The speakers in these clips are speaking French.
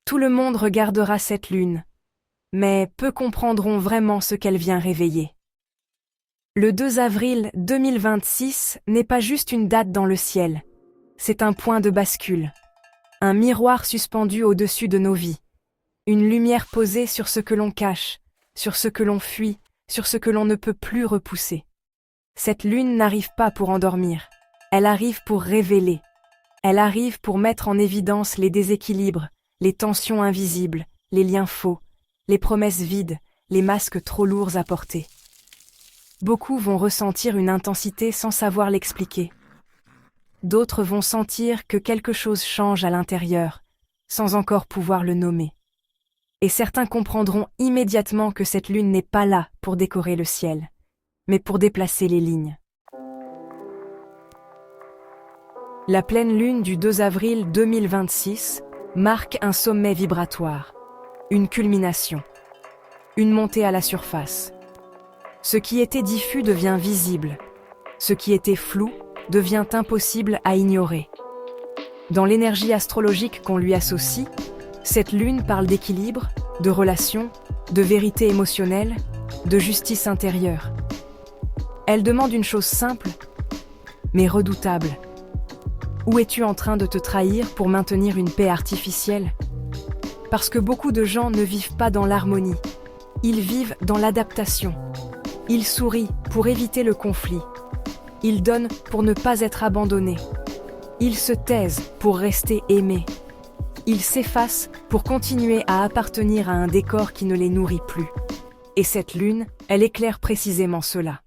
Tout le monde regardera cette lune, mais peu comprendront vraiment ce qu'elle vient réveiller. Le 2 avril 2026 n'est pas juste une date dans le ciel, c'est un point de bascule, un miroir suspendu au-dessus de nos vies, une lumière posée sur ce que l'on cache, sur ce que l'on fuit, sur ce que l'on ne peut plus repousser. Cette lune n'arrive pas pour endormir, elle arrive pour révéler, elle arrive pour mettre en évidence les déséquilibres, les tensions invisibles, les liens faux, les promesses vides, les masques trop lourds à porter. Beaucoup vont ressentir une intensité sans savoir l'expliquer. D'autres vont sentir que quelque chose change à l'intérieur, sans encore pouvoir le nommer. Et certains comprendront immédiatement que cette lune n'est pas là pour décorer le ciel, mais pour déplacer les lignes. La pleine lune du 2 avril 2026 marque un sommet vibratoire, une culmination, une montée à la surface. Ce qui était diffus devient visible, ce qui était flou devient impossible à ignorer. Dans l'énergie astrologique qu'on lui associe, cette lune parle d'équilibre, de relations, de vérité émotionnelle, de justice intérieure. Elle demande une chose simple, mais redoutable. Où es-tu en train de te trahir pour maintenir une paix artificielle ? Parce que beaucoup de gens ne vivent pas dans l'harmonie, ils vivent dans l'adaptation. Ils sourient pour éviter le conflit. Ils donnent pour ne pas être abandonnés. Ils se taisent pour rester aimés. Ils s'effacent pour continuer à appartenir à un décor qui ne les nourrit plus. Et cette lune, elle éclaire précisément cela.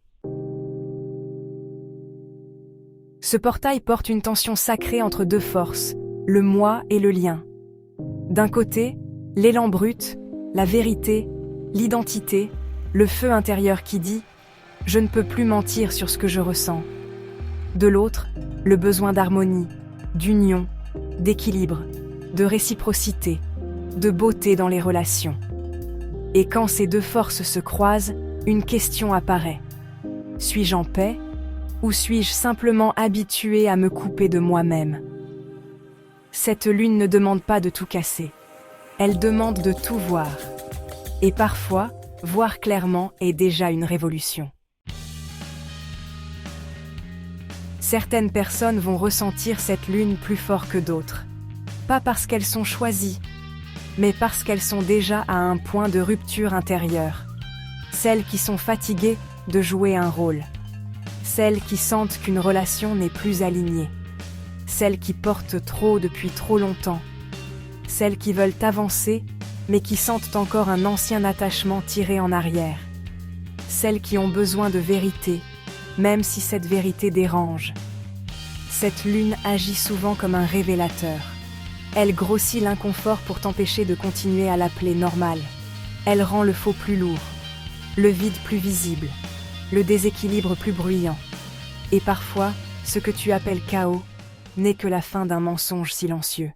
Ce portail porte une tension sacrée entre deux forces, le moi et le lien. D'un côté, l'élan brut, la vérité, l'identité, le feu intérieur qui dit « Je ne peux plus mentir sur ce que je ressens ». De l'autre, le besoin d'harmonie, d'union, d'équilibre, de réciprocité, de beauté dans les relations. Et quand ces deux forces se croisent, une question apparaît. Suis-je en paix ou suis-je simplement habitué à me couper de moi-même ? Cette lune ne demande pas de tout casser. Elle demande de tout voir. Et parfois, voir clairement est déjà une révolution. Certaines personnes vont ressentir cette lune plus fort que d'autres. Pas parce qu'elles sont choisies, mais parce qu'elles sont déjà à un point de rupture intérieure. Celles qui sont fatiguées de jouer un rôle. Celles qui sentent qu'une relation n'est plus alignée. Celles qui portent trop depuis trop longtemps. Celles qui veulent avancer, mais qui sentent encore un ancien attachement tiré en arrière. Celles qui ont besoin de vérité, même si cette vérité dérange. Cette lune agit souvent comme un révélateur. Elle grossit l'inconfort pour t'empêcher de continuer à l'appeler normal. Elle rend le faux plus lourd, le vide plus visible, le déséquilibre plus bruyant. Et parfois, ce que tu appelles chaos n'est que la fin d'un mensonge silencieux.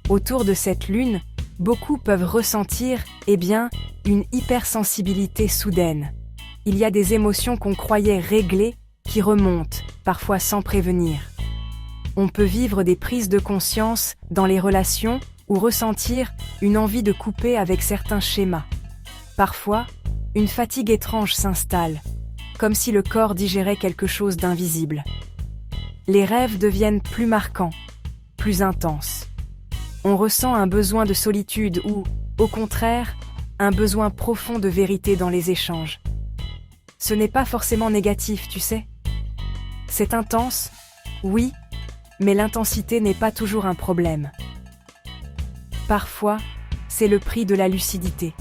Autour de cette lune, beaucoup peuvent ressentir, une hypersensibilité soudaine. Il y a des émotions qu'on croyait réglées qui remontent, parfois sans prévenir. On peut vivre des prises de conscience dans les relations ou ressentir une envie de couper avec certains schémas. Parfois, une fatigue étrange s'installe, comme si le corps digérait quelque chose d'invisible. Les rêves deviennent plus marquants, plus intenses. On ressent un besoin de solitude ou, au contraire, un besoin profond de vérité dans les échanges. Ce n'est pas forcément négatif, tu sais. C'est intense, oui, mais l'intensité n'est pas toujours un problème. Parfois, c'est le prix de la lucidité.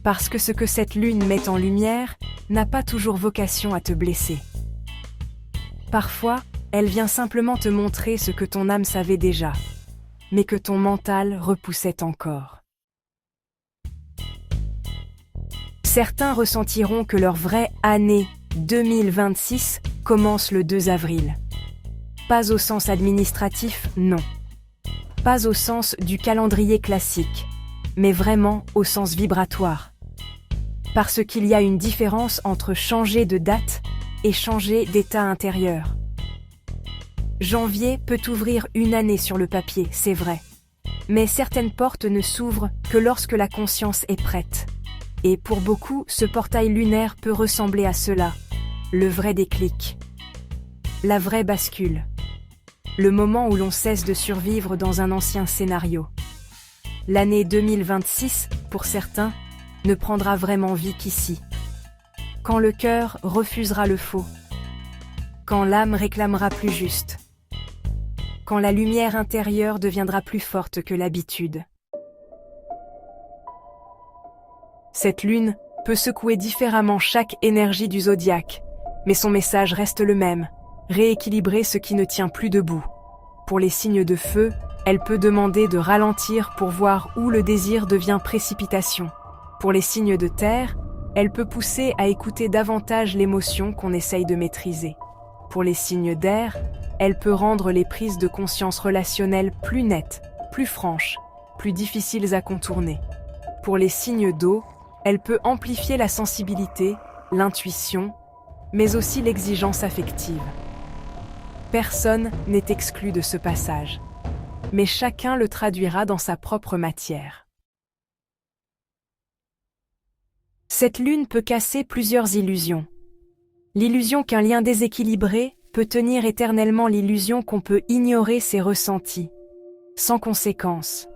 Parce que ce que cette lune met en lumière n'a pas toujours vocation à te blesser. Parfois, elle vient simplement te montrer ce que ton âme savait déjà, mais que ton mental repoussait encore. Certains ressentiront que leur vraie année 2026 commence le 2 avril. Pas au sens administratif, non. Pas au sens du calendrier classique, mais vraiment au sens vibratoire. Parce qu'il y a une différence entre changer de date et changer d'état intérieur. Janvier peut ouvrir une année sur le papier, c'est vrai. Mais certaines portes ne s'ouvrent que lorsque la conscience est prête. Et pour beaucoup, ce portail lunaire peut ressembler à cela, le vrai déclic. La vraie bascule. Le moment où l'on cesse de survivre dans un ancien scénario. L'année 2026, pour certains, ne prendra vraiment vie qu'ici. Quand le cœur refusera le faux. Quand l'âme réclamera plus juste. Quand la lumière intérieure deviendra plus forte que l'habitude. Cette lune peut secouer différemment chaque énergie du zodiaque, mais son message reste le même, rééquilibrer ce qui ne tient plus debout. Pour les signes de feu, elle peut demander de ralentir pour voir où le désir devient précipitation. Pour les signes de terre, elle peut pousser à écouter davantage l'émotion qu'on essaye de maîtriser. Pour les signes d'air, elle peut rendre les prises de conscience relationnelles plus nettes, plus franches, plus difficiles à contourner. Pour les signes d'eau, elle peut amplifier la sensibilité, l'intuition, mais aussi l'exigence affective. Personne n'est exclu de ce passage, mais chacun le traduira dans sa propre matière. Cette lune peut casser plusieurs illusions. L'illusion qu'un lien déséquilibré peut tenir éternellement, l'illusion qu'on peut ignorer ses ressentis, sans conséquence.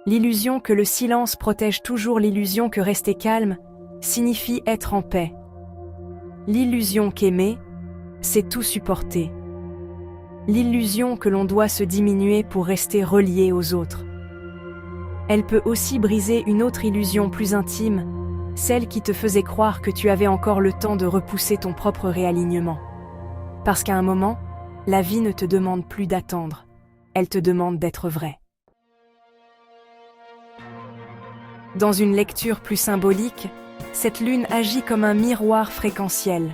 L'illusion que le silence protège toujours, l'illusion que rester calme signifie être en paix. L'illusion qu'aimer, c'est tout supporter. L'illusion que l'on doit se diminuer pour rester relié aux autres. Elle peut aussi briser une autre illusion plus intime, celle qui te faisait croire que tu avais encore le temps de repousser ton propre réalignement. Parce qu'à un moment, la vie ne te demande plus d'attendre, elle te demande d'être vrai. Dans une lecture plus symbolique, cette lune agit comme un miroir fréquentiel.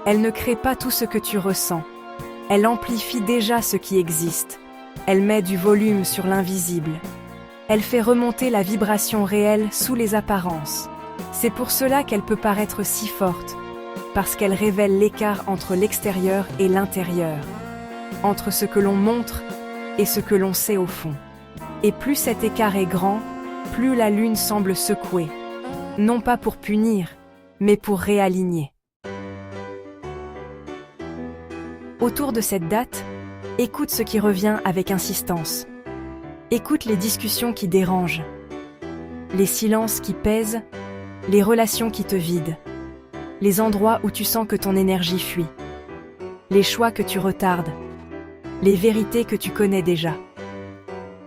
Elle ne crée pas tout ce que tu ressens. Elle amplifie déjà ce qui existe. Elle met du volume sur l'invisible. Elle fait remonter la vibration réelle sous les apparences. C'est pour cela qu'elle peut paraître si forte, parce qu'elle révèle l'écart entre l'extérieur et l'intérieur, entre ce que l'on montre et ce que l'on sait au fond. Et plus cet écart est grand, plus la lune semble secouer, non pas pour punir, mais pour réaligner. Autour de cette date, écoute ce qui revient avec insistance. Écoute les discussions qui dérangent, les silences qui pèsent, les relations qui te vident, les endroits où tu sens que ton énergie fuit, les choix que tu retardes, les vérités que tu connais déjà.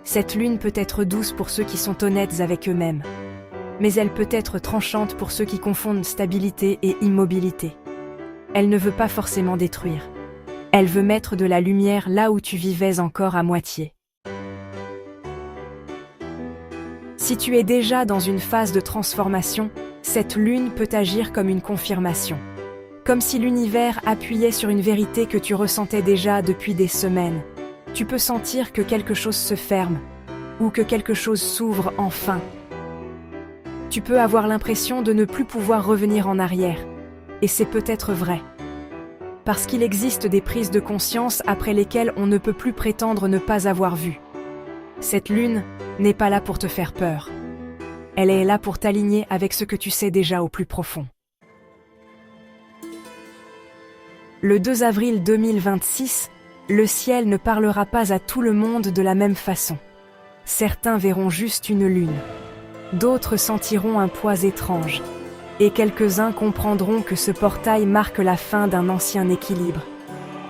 Cette lune peut être douce pour ceux qui sont honnêtes avec eux-mêmes, mais elle peut être tranchante pour ceux qui confondent stabilité et immobilité. Elle ne veut pas forcément détruire. Elle veut mettre de la lumière là où tu vivais encore à moitié. Si tu es déjà dans une phase de transformation, cette lune peut agir comme une confirmation. Comme si l'univers appuyait sur une vérité que tu ressentais déjà depuis des semaines. Tu peux sentir que quelque chose se ferme, ou que quelque chose s'ouvre enfin. Tu peux avoir l'impression de ne plus pouvoir revenir en arrière, et c'est peut-être vrai. Parce qu'il existe des prises de conscience après lesquelles on ne peut plus prétendre ne pas avoir vu. Cette lune n'est pas là pour te faire peur. Elle est là pour t'aligner avec ce que tu sais déjà au plus profond. Le 2 avril 2026, le ciel ne parlera pas à tout le monde de la même façon. Certains verront juste une lune. D'autres sentiront un poids étrange. Et quelques-uns comprendront que ce portail marque la fin d'un ancien équilibre.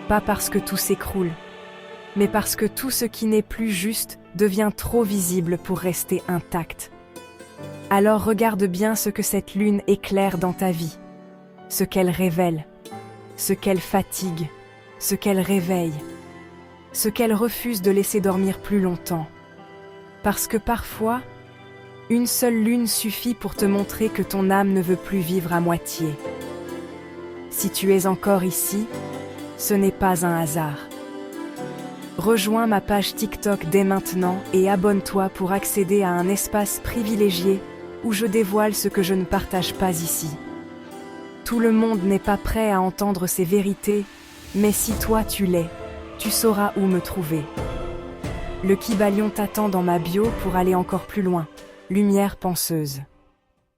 Pas parce que tout s'écroule, mais parce que tout ce qui n'est plus juste devient trop visible pour rester intact. Alors regarde bien ce que cette lune éclaire dans ta vie, ce qu'elle révèle, ce qu'elle fatigue, ce qu'elle réveille, ce qu'elle refuse de laisser dormir plus longtemps. Parce que parfois, une seule lune suffit pour te montrer que ton âme ne veut plus vivre à moitié. Si tu es encore ici, ce n'est pas un hasard. Rejoins ma page TikTok dès maintenant et abonne-toi pour accéder à un espace privilégié où je dévoile ce que je ne partage pas ici. Tout le monde n'est pas prêt à entendre ces vérités, mais si toi tu l'es, tu sauras où me trouver. Le Kybalion t'attend dans ma bio pour aller encore plus loin. Lumière penseuse.